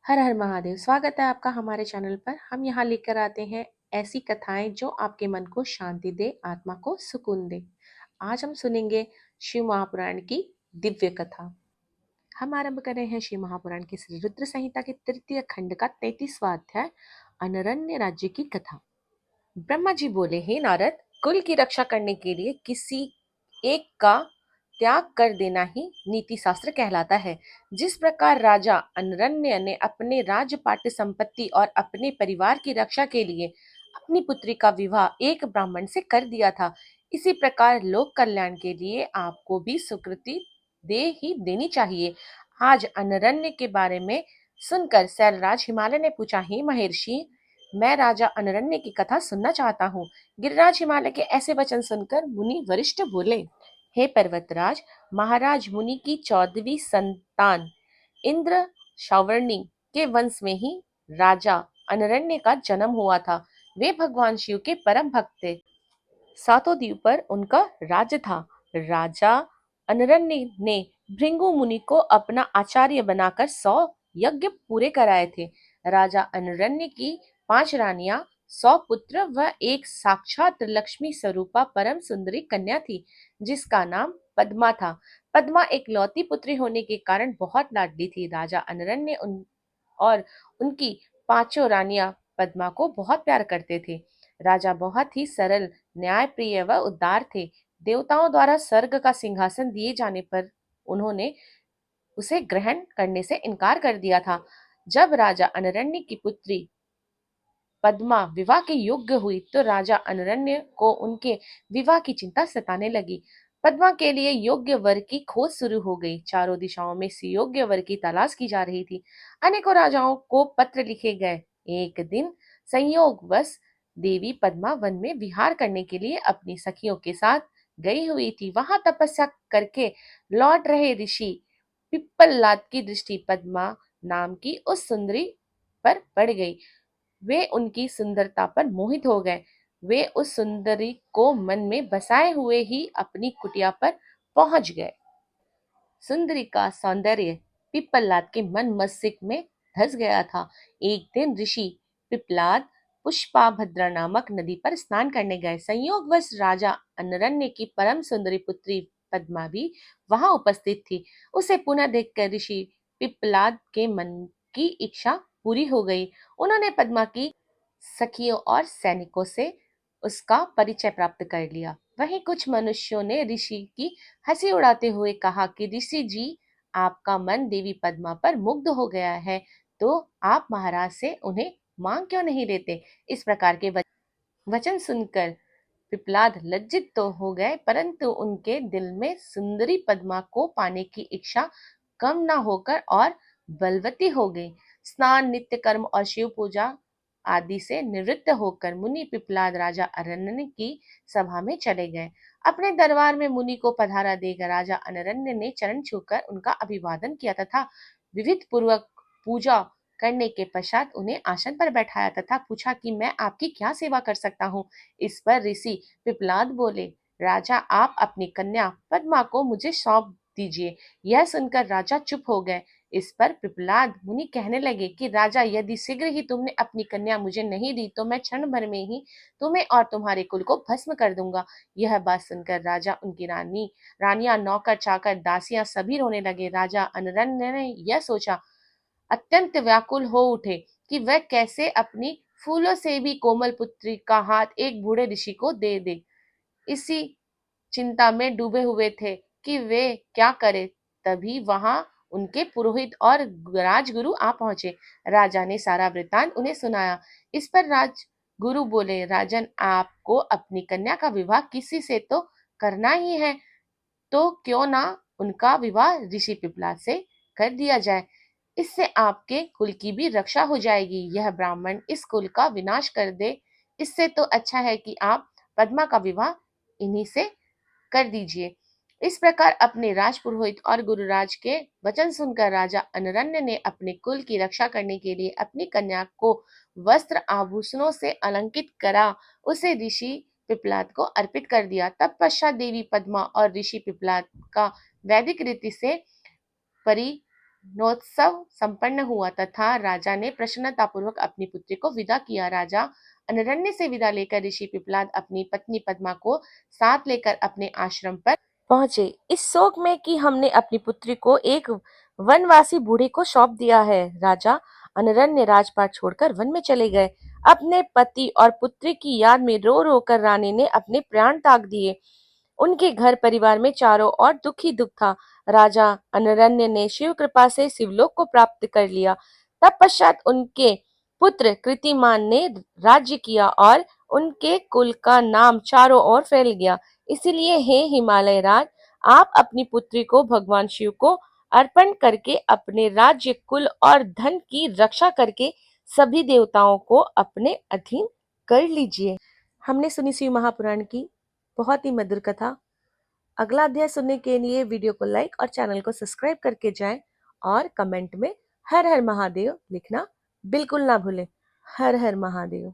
हर हर महादेव। स्वागत है आपका हमारे चैनल पर। हम यहाँ लेकर आते हैं ऐसी कथाएं जो आपके मन को शांति दे, आत्मा को सुकून दे। आज हम सुनेंगे शिव महापुराण की दिव्य कथा। हम आरंभ कर रहे हैं शिव महापुराण की श्री रुद्र संहिता के तृतीय खंड का 33वां अध्याय, अनरण्य राज्य की कथा। ब्रह्मा जी बोले, हे नारद, कुल की रक्षा करने के लिए किसी एक का त्याग कर देना ही नीति शास्त्र कहलाता है। जिस प्रकार राजा अनरण्य ने अपने राजपाट संपत्ति और अपने परिवार की रक्षा के लिए अपनी पुत्री का विवाह एक ब्राह्मण से कर दिया था, इसी प्रकार लोक कल्याण के लिए आपको भी स्वीकृति दे ही देनी चाहिए। आज अनरण्य के बारे में सुनकर शैलराज हिमालय ने पूछा, हे महर्षि, मैं राजा अनरण्य की कथा सुनना चाहता हूँ। गिरिराज हिमालय के ऐसे वचन सुनकर मुनि वरिष्ठ बोले, हे पर्वतराज, महाराज मुनि की 14वीं संतान इंद्र शावर्णी के वंश में ही राजा अनरण्य का जन्म हुआ था। वे भगवान शिव के परम भक्त थे। सातों द्वीप पर उनका राज्य था। राजा अनरण्य ने भृंगु मुनि को अपना आचार्य बनाकर 100 यज्ञ पूरे कराए थे। राजा अनरण्य की 5 रानियां, 100 पुत्र व एक साक्षात लक्ष्मी स्वरूपा परम सुंदरी कन्या थी, जिसका नाम पद्मा था। पद्मा एक लौती पुत्री होने के कारण बहुत लाडली थी। राजा अनरण्य और उनकी 5 रानियां पद्मा को बहुत प्यार करते थे। राजा बहुत ही सरल, न्यायप्रिय व उदार थे। देवताओं द्वारा स्वर्ग का सिंहासन दिए जाने पर उन्होंने उसे ग्रहण करने से इनकार कर दिया था। जब राजा अनरण्य की पुत्री पद्मा विवाह के योग्य हुई तो राजा अनरण्य को उनके विवाह की चिंता सताने लगी। पद्मा के लिए योग्य वर की खोज शुरू हो गई। चारों दिशाओं में योग्य वर की तलाश की जा रही थी। अनेकों राजाओं को पत्र लिखे गए। एक दिन संयोगवश देवी पद्मा वन में विहार करने के लिए अपनी सखियों के साथ गई हुई थी। वहां तपस्या करके लौट रहे ऋषि पिप्पललाद की दृष्टि पद्मा नाम की उस सुंदरी पर पड़ गई। वे उनकी सुंदरता पर मोहित हो गए। वे उस सुंदरी को मन में बसाए हुए ही अपनी कुटिया पर पहुंच गए। सुंदरी का सौंदर्य पिप्पलाद के मन मस्तिष्क में धस गया था। एक दिन ऋषि पिप्पलाद पुष्पाभद्रा नामक नदी पर स्नान करने गए। संयोगवश राजा अनरण्य की परम सुंदरी पुत्री पद्मा भी वहां उपस्थित थी। उसे पुनः देखकर ऋषि पिप्पलाद के मन की इच्छा पूरी हो गई। उन्होंने पद्मा की सखियों और सैनिकों से उसका परिचय प्राप्त कर लिया। वहीं कुछ मनुष्यों ने ऋषि की हंसी उड़ाते हुए कहा कि ऋषि जी, आपका मन देवी पद्मा पर मुग्ध हो गया है, तो आप महाराज से उन्हें मांग क्यों नहीं लेते। इस प्रकार के वचन सुनकर पिप्पलाद लज्जित तो हो गए, परंतु उनके दिल में सुंदरी पद्मा को पाने की इच्छा कम न होकर और बलवती हो गई। स्नान, नित्य कर्म और शिव पूजा आदि से निवृत्त होकर मुनि पिप्पलाद राजा अरण्य की सभा में चले गए। अपने दरबार में मुनि को पधारा देकर राजा अनरण्य ने चरण छूकर उनका अभिवादन किया तथा विधित पूर्वक पूजा करने के पश्चात उन्हें आसन पर बैठाया तथा पूछा कि मैं आपकी क्या सेवा कर सकता हूँ। इस पर ऋषि पिप्पलाद बोले, राजा, आप अपनी कन्या पद्मा को मुझे सौंप दीजिए। यह सुनकर राजा चुप हो गए। इस पर पिप्पलाद मुनि कहने लगे कि राजा, यदि शीघ्र ही तुमने अपनी कन्या मुझे नहीं दी तो मैं क्षण भर में ही तुम्हें और तुम्हारे कुल को भस्म कर दूंगा। यह बात सुनकर राजा, उनकी रानियां, नौकर चाकर, दासियां सभी रोने लगे। राजा अनरण्य ने यह सोचा, अत्यंत व्याकुल हो उठे कि वह कैसे अपनी फूलों से भी कोमल पुत्री का हाथ एक बूढ़े ऋषि को दे दे। इसी चिंता में डूबे हुए थे कि वे क्या करें। तभी वहां उनके पुरोहित और राजगुरु आ पहुंचे। राजा ने सारा वृतांत उन्हें सुनाया। इस पर राजगुरु बोले, राजन, आपको अपनी कन्या का विवाह किसी से तो करना ही है, तो क्यों ना उनका विवाह ऋषि पिपलाद से कर दिया जाए। इससे आपके कुल की भी रक्षा हो जाएगी। यह ब्राह्मण इस कुल का विनाश कर दे, इससे तो अच्छा है कि आप पद्मा का विवाह इन्हीं से कर दीजिए। इस प्रकार अपने राजपुरोहित और गुरुराज के वचन सुनकर राजा अनरण्य ने अपने कुल की रक्षा करने के लिए अपनी कन्या को वस्त्र आभूषणों से अलंकित करा उसे ऋषि पिपलाद को अर्पित कर दिया। तत्पश्चात देवी पद्मा और ऋषि पिपलाद का वैदिक रीति से नोत्सव संपन्न हुआ तथा राजा ने प्रसन्नतापूर्वक अपनी पुत्री को विदा किया। राजा अनरण्य से विदा लेकर ऋषि पिपलाद अपनी पत्नी पद्मा को साथ लेकर अपने आश्रम पर पहुंचे, इस शोक में कि हमने अपनी पुत्री को एक वनवासी बूढ़े को सौंप दिया है। राजा अनरण्य राजपाट छोड़कर वन में चले गए। अपने पति और पुत्री की याद में रो रो कर रानी ने अपने प्राण त्याग दिए। उनके घर परिवार में चारों ओर दुख ही दुख था। राजा अनरण्य ने शिव कृपा से शिवलोक को प्राप्त कर लिया। तत्पश्चात उनके पुत्र कृतिमान ने राज्य किया और उनके कुल का नाम चारों ओर फैल गया। इसलिए हे हिमालय राज, आप अपनी पुत्री को भगवान शिव को अर्पण करके अपने राज्य, कुल और धन की रक्षा करके सभी देवताओं को अपने अधीन कर लीजिए। हमने सुनी शिव महापुराण की बहुत ही मधुर कथा। अगला अध्याय सुनने के लिए वीडियो को लाइक और चैनल को सब्सक्राइब करके जाएं और कमेंट में हर हर महादेव लिखना बिल्कुल ना भूलें। हर हर महादेव।